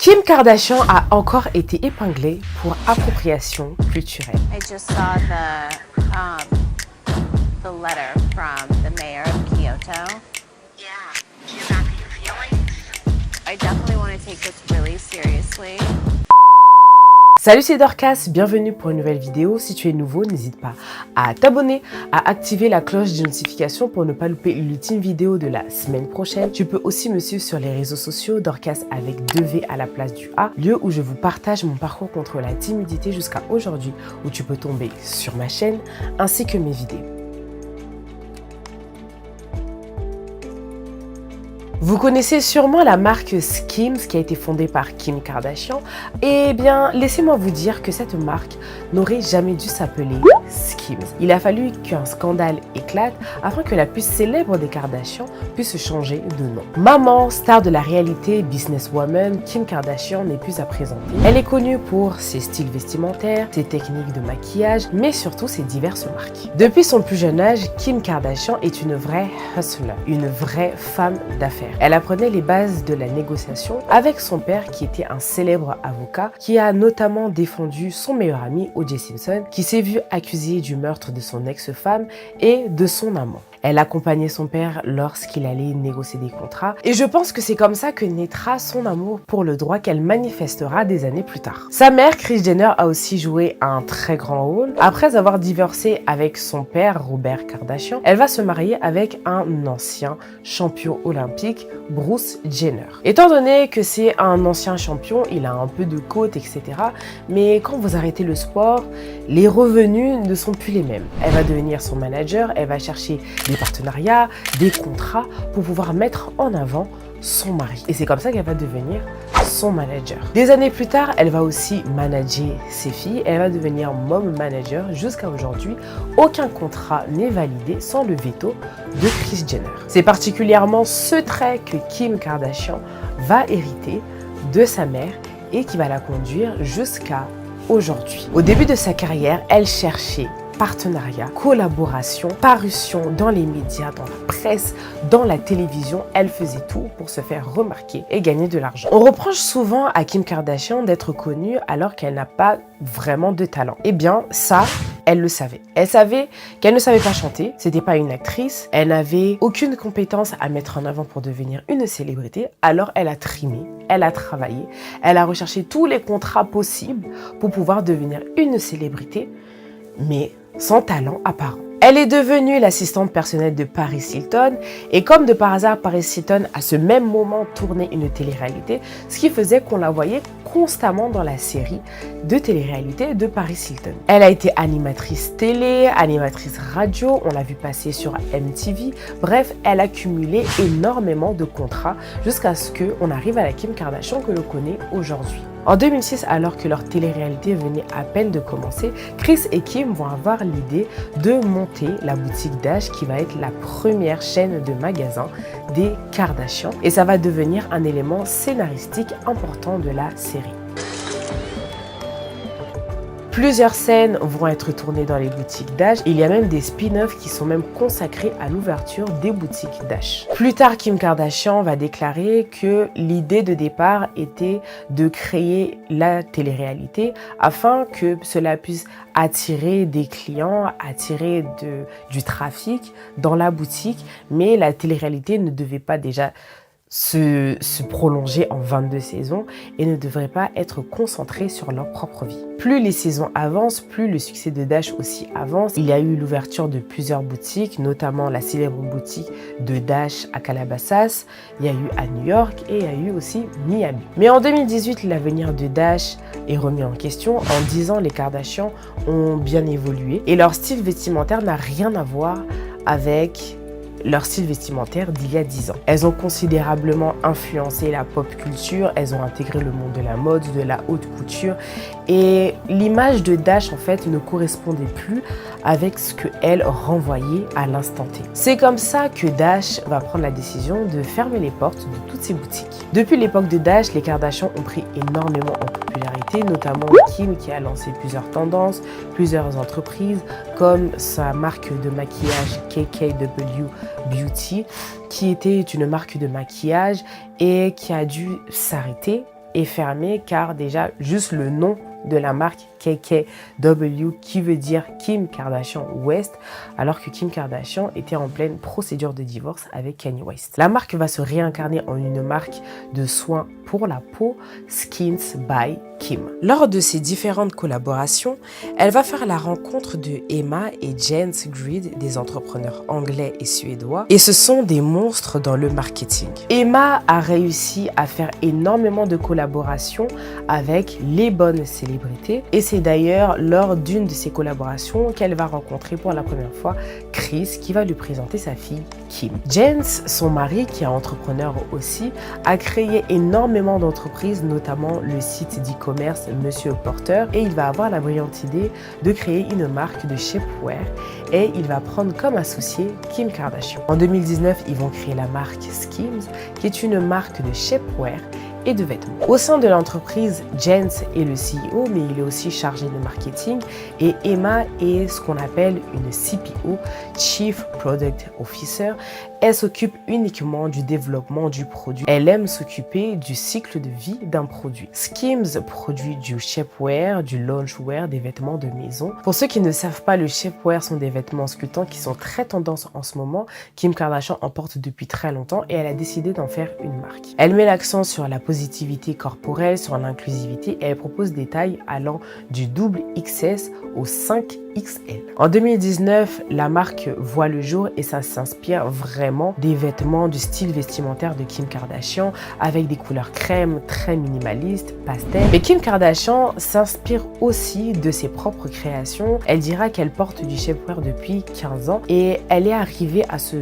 Kim Kardashian a encore été épinglée pour appropriation culturelle. I just saw the letter from the mayor of Kyoto. Yeah, do you have your feelings? I definitely want to take this really seriously. Salut, c'est Dorcas, bienvenue pour une nouvelle vidéo. Si tu es nouveau, n'hésite pas à t'abonner, à activer la cloche de notification pour ne pas louper l'ultime vidéo de la semaine prochaine. Tu peux aussi me suivre sur les réseaux sociaux, Dorcas avec 2V à la place du A, lieu où je vous partage mon parcours contre la timidité jusqu'à aujourd'hui, où tu peux tomber sur ma chaîne ainsi que mes vidéos. Vous connaissez sûrement la marque Skims qui a été fondée par Kim Kardashian. Eh bien, laissez-moi vous dire que cette marque n'aurait jamais dû s'appeler Skims. Il a fallu qu'un scandale éclate afin que la plus célèbre des Kardashian puisse changer de nom. Maman, star de la réalité, businesswoman, Kim Kardashian n'est plus à présenter. Elle est connue pour ses styles vestimentaires, ses techniques de maquillage, mais surtout ses diverses marques. Depuis son plus jeune âge, Kim Kardashian est une vraie hustler, une vraie femme d'affaires. Elle apprenait les bases de la négociation avec son père qui était un célèbre avocat qui a notamment défendu son meilleur ami O.J. Simpson qui s'est vu accusé du meurtre de son ex-femme et de son amant. Elle accompagnait son père lorsqu'il allait négocier des contrats. Et je pense que c'est comme ça que naîtra son amour pour le droit qu'elle manifestera des années plus tard. Sa mère, Kris Jenner, a aussi joué un très grand rôle. Après avoir divorcé avec son père, Robert Kardashian, elle va se marier avec un ancien champion olympique, Bruce Jenner. Étant donné que c'est un ancien champion, il a un peu de côte, etc. Mais quand vous arrêtez le sport, les revenus ne sont plus les mêmes. Elle va devenir son manager, elle va chercher des partenariats, des contrats pour pouvoir mettre en avant son mari. Et c'est comme ça qu'elle va devenir son manager. Des années plus tard, elle va aussi manager ses filles. Elle va devenir mom manager jusqu'à aujourd'hui. Aucun contrat n'est validé sans le veto de Kris Jenner. C'est particulièrement ce trait que Kim Kardashian va hériter de sa mère et qui va la conduire jusqu'à aujourd'hui. Au début de sa carrière, elle cherchait partenariat, collaboration, parution dans les médias, dans la presse, dans la télévision. Elle faisait tout pour se faire remarquer et gagner de l'argent. On reproche souvent à Kim Kardashian d'être connue alors qu'elle n'a pas vraiment de talent. Eh bien, ça, elle le savait. Elle savait qu'elle ne savait pas chanter, c'était pas une actrice, elle n'avait aucune compétence à mettre en avant pour devenir une célébrité, alors elle a trimé, elle a travaillé, elle a recherché tous les contrats possibles pour pouvoir devenir une célébrité, mais sans talent apparent. Elle est devenue l'assistante personnelle de Paris Hilton et comme de par hasard, Paris Hilton à ce même moment tournait une télé-réalité, ce qui faisait qu'on la voyait constamment dans la série de télé-réalité de Paris Hilton. Elle a été animatrice télé, animatrice radio, on l'a vu passer sur MTV, bref, elle a cumulé énormément de contrats jusqu'à ce qu'on arrive à la Kim Kardashian que l'on connaît aujourd'hui. En 2006, alors que leur télé-réalité venait à peine de commencer, Kris et Kim vont avoir l'idée de monter la boutique Dash qui va être la première chaîne de magasins des Kardashian et ça va devenir un élément scénaristique important de la série. Plusieurs scènes vont être tournées dans les boutiques Dash. Il y a même des spin-offs qui sont même consacrés à l'ouverture des boutiques Dash. Plus tard, Kim Kardashian va déclarer que l'idée de départ était de créer la télé-réalité afin que cela puisse attirer des clients, attirer du trafic dans la boutique. Mais la télé-réalité ne devait pas déjà se prolonger en 22 saisons et ne devrait pas être concentrés sur leur propre vie. Plus les saisons avancent, plus le succès de Dash aussi avance. Il y a eu l'ouverture de plusieurs boutiques, notamment la célèbre boutique de Dash à Calabasas, il y a eu à New York et il y a eu aussi Miami. Mais en 2018, l'avenir de Dash est remis en question. En 10 ans, les Kardashian ont bien évolué et leur style vestimentaire n'a rien à voir avec leur style vestimentaire d'il y a 10 ans. Elles ont considérablement influencé la pop culture, elles ont intégré le monde de la mode, de la haute couture et l'image de Dash en fait ne correspondait plus avec ce qu'elle renvoyait à l'instant T. C'est comme ça que Dash va prendre la décision de fermer les portes de toutes ses boutiques. Depuis l'époque de Dash, les Kardashian ont pris énormément en popularité, notamment Kim qui a lancé plusieurs tendances, plusieurs entreprises comme sa marque de maquillage KKW Beauty qui était une marque de maquillage et qui a dû s'arrêter est fermée car déjà juste le nom de la marque KKW qui veut dire Kim Kardashian West, alors que Kim Kardashian était en pleine procédure de divorce avec Kanye West. La marque va se réincarner en une marque de soins pour la peau, Skins by Kim. Lors de ces différentes collaborations, elle va faire la rencontre de Emma et Jens Grid, des entrepreneurs anglais et suédois, et ce sont des monstres dans le marketing. Emma a réussi à faire énormément de collaborations avec les bonnes célébrités, et c'est d'ailleurs lors d'une de ces collaborations qu'elle va rencontrer pour la première fois Chris, qui va lui présenter sa fille Kim. Jens, son mari, qui est entrepreneur aussi, a créé énormément d'entreprises, notamment le site d'e-commerce Monsieur Porter, et il va avoir la brillante idée de créer une marque de shapewear et il va prendre comme associé Kim Kardashian. En 2019, ils vont créer la marque Skims, qui est une marque de shapewear et de vêtements. Au sein de l'entreprise, Jens est le CEO, mais il est aussi chargé de marketing, et Emma est ce qu'on appelle une CPO, Chief Product Officer. Elle s'occupe uniquement du développement du produit. Elle aime s'occuper du cycle de vie d'un produit. Skims produit du shapewear, du loungewear, des vêtements de maison. Pour ceux qui ne savent pas, le shapewear sont des vêtements sculptants qui sont très tendance en ce moment. Kim Kardashian en porte depuis très longtemps et elle a décidé d'en faire une marque. Elle met l'accent sur la positivité corporelle, sur l'inclusivité et elle propose des tailles allant du double XS au 5XL. En 2019, la marque voit le jour et ça s'inspire vraiment des vêtements du style vestimentaire de Kim Kardashian avec des couleurs crème très minimalistes, pastel. Mais Kim Kardashian s'inspire aussi de ses propres créations. Elle dira qu'elle porte du shapewear depuis 15 ans et elle est arrivée à se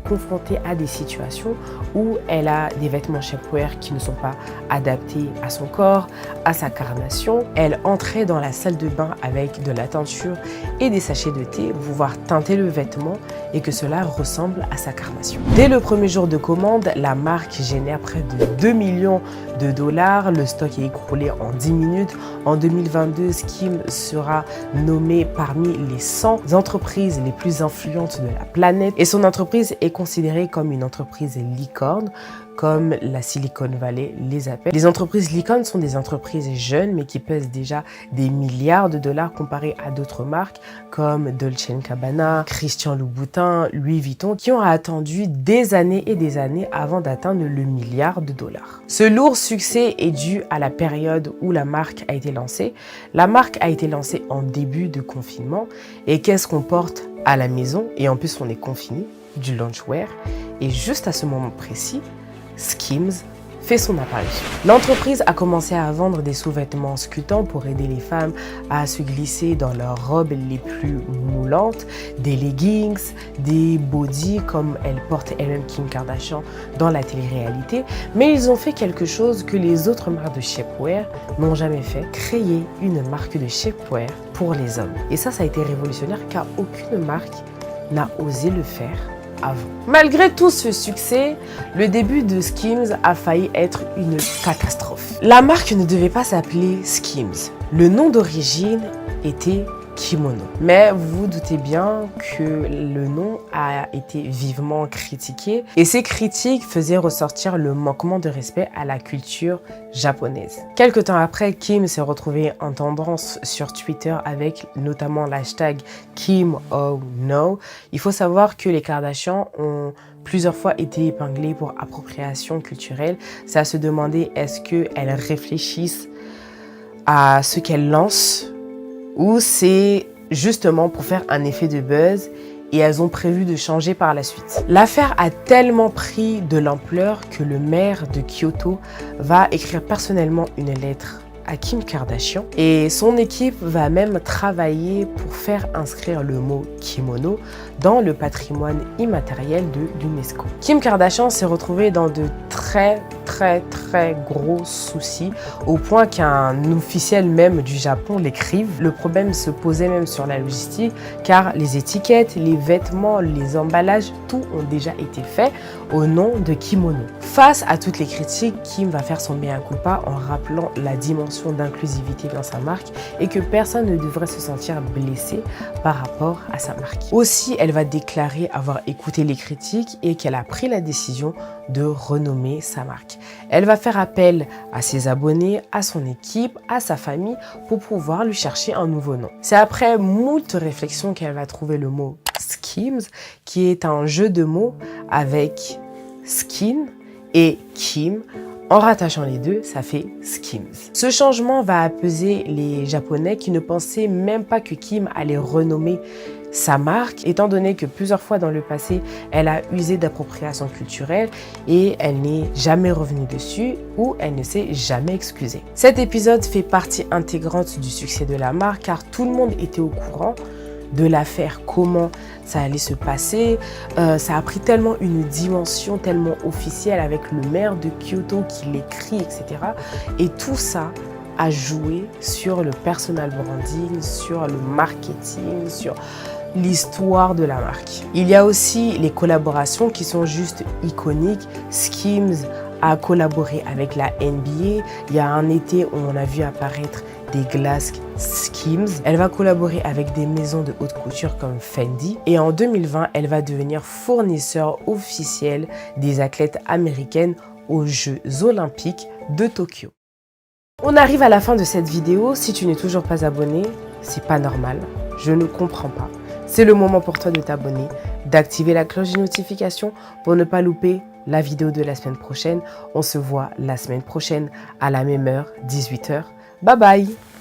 confronter à des situations où elle a des vêtements shapewear qui ne sont pas adaptés à son corps, à sa carnation. Elle entrait dans la salle de bain avec de la teinture et des sachets de thé pour pouvoir teinter le vêtement et que cela ressemble à sa carnation. Dès le premier jour de commande, la marque génère près de 2 millions de dollars. Le stock est écoulé en 10 minutes. En 2022, Skims sera nommée parmi les 100 entreprises les plus influentes de la planète et son entreprise est considérée comme une entreprise licorne, comme la Silicon Valley les appelle. Les entreprises licornes sont des entreprises jeunes mais qui pèsent déjà des milliards de dollars comparés à d'autres marques comme Dolce & Gabbana, Christian Louboutin, Louis Vuitton qui ont attendu des années et des années avant d'atteindre le milliard de dollars. Ce lourd succès est dû à la période où la marque a été lancée. La marque a été lancée en début de confinement et qu'est-ce qu'on porte à la maison et en plus on est confiné? Du loungewear et juste à ce moment précis, Skims fait son apparition. L'entreprise a commencé à vendre des sous-vêtements sculptants pour aider les femmes à se glisser dans leurs robes les plus moulantes, des leggings, des bodys comme elle porte elle-même Kim Kardashian dans la télé-réalité, mais ils ont fait quelque chose que les autres marques de shapewear n'ont jamais fait, créer une marque de shapewear pour les hommes. Et ça a été révolutionnaire car aucune marque n'a osé le faire avant. Malgré tout ce succès, le début de Skims a failli être une catastrophe. La marque ne devait pas s'appeler Skims. Le nom d'origine était Kimono. Mais vous vous doutez bien que le nom a été vivement critiqué et ces critiques faisaient ressortir le manquement de respect à la culture japonaise. Quelque temps après, Kim s'est retrouvée en tendance sur Twitter avec notamment l'hashtag Kim Oh No. Il faut savoir que les Kardashians ont plusieurs fois été épinglés pour appropriation culturelle. C'est à se demander est-ce qu'elles réfléchissent à ce qu'elles lancent ou c'est justement pour faire un effet de buzz et elles ont prévu de changer par la suite. L'affaire a tellement pris de l'ampleur que le maire de Kyoto va écrire personnellement une lettre à Kim Kardashian et son équipe va même travailler pour faire inscrire le mot kimono dans le patrimoine immatériel de l'UNESCO. Kim Kardashian s'est retrouvée dans de très gros soucis au point qu'un officiel même du Japon l'écrive. Le problème se posait même sur la logistique car les étiquettes, les vêtements, les emballages, tout ont déjà été faits au nom de kimono. Face à toutes les critiques, Kim va faire son mea culpa en rappelant la dimension d'inclusivité dans sa marque et que personne ne devrait se sentir blessé par rapport à sa marque. Aussi, elle va déclarer avoir écouté les critiques et qu'elle a pris la décision de renommer sa marque. marque, elle va faire appel à ses abonnés, à son équipe, à sa famille pour pouvoir lui chercher un nouveau nom. C'est après moult réflexions qu'elle va trouver le mot Skims, qui est un jeu de mots avec skin et Kim. En rattachant les deux, ça fait Skims. Ce changement va apaiser les Japonais qui ne pensaient même pas que Kim allait renommer sa marque, étant donné que plusieurs fois dans le passé, elle a usé d'appropriation culturelle et elle n'est jamais revenue dessus ou elle ne s'est jamais excusée. Cet épisode fait partie intégrante du succès de la marque car tout le monde était au courant de l'affaire, comment ça allait se passer. Ça a pris tellement une dimension tellement officielle avec le maire de Kyoto qui l'écrit, etc. Et tout ça a joué sur le personal branding, sur le marketing, sur l'histoire de la marque. Il y a aussi les collaborations qui sont juste iconiques. Skims a collaboré avec la NBA. Il y a un été où on a vu apparaître des glaces Skims. Elle va collaborer avec des maisons de haute couture comme Fendi. Et en 2020, elle va devenir fournisseur officiel des athlètes américaines aux Jeux Olympiques de Tokyo. On arrive à la fin de cette vidéo. Si tu n'es toujours pas abonné, c'est pas normal. Je ne comprends pas. C'est le moment pour toi de t'abonner, d'activer la cloche de notification pour ne pas louper la vidéo de la semaine prochaine. On se voit la semaine prochaine à la même heure, 18h. Bye bye!